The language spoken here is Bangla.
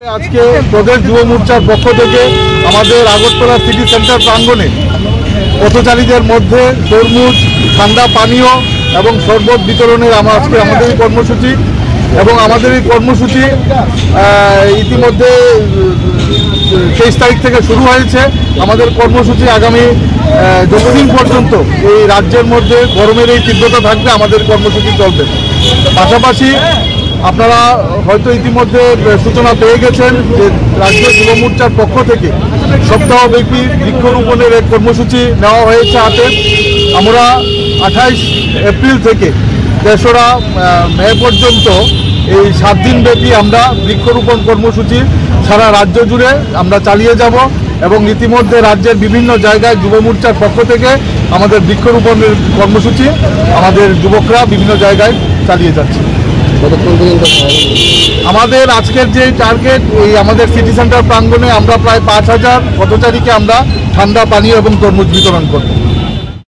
আজকে প্রদেশ যুব মোর্চার পক্ষ থেকে আমাদের আগরতলা সিটি সেন্টার প্রাঙ্গণে পথচারীদের মধ্যে তরমুজ, ঠান্ডা পানীয় এবং শরবত বিতরণের আজকে আমাদের এই কর্মসূচি এবং আমাদের এই কর্মসূচি ইতিমধ্যে 23 তারিখ থেকে শুরু হয়েছে। আমাদের কর্মসূচি আগামী যতদিন পর্যন্ত এই রাজ্যের মধ্যে গরমের এই তীব্রতা থাকবে আমাদের কর্মসূচি চলবে। পাশাপাশি আপনারা হয়তো ইতিমধ্যে সূচনা পেয়ে গেছেন যে রাজ্য যুব মোর্চার পক্ষ থেকে সপ্তাহব্যাপী বৃক্ষরোপণের এক কর্মসূচি নেওয়া হয়েছে হাতে। আমরা 28 এপ্রিল থেকে 3রা মে পর্যন্ত এই 7 দিনব্যাপী আমরা বৃক্ষরোপণ কর্মসূচি সারা রাজ্য জুড়ে আমরা চালিয়ে যাব এবং ইতিমধ্যে রাজ্যের বিভিন্ন জায়গায় যুব মোর্চার পক্ষ থেকে আমাদের বৃক্ষরোপণের কর্মসূচি আমাদের যুবকরা বিভিন্ন জায়গায় চালিয়ে যাচ্ছে। আমাদের আজকের যে টার্গেট এই আমাদের সিটি সেন্টার প্রাঙ্গণে আমরা প্রায় 5000 পথচারীকে আমরা ঠান্ডা পানীয় এবং তরমুজ বিতরণ করব।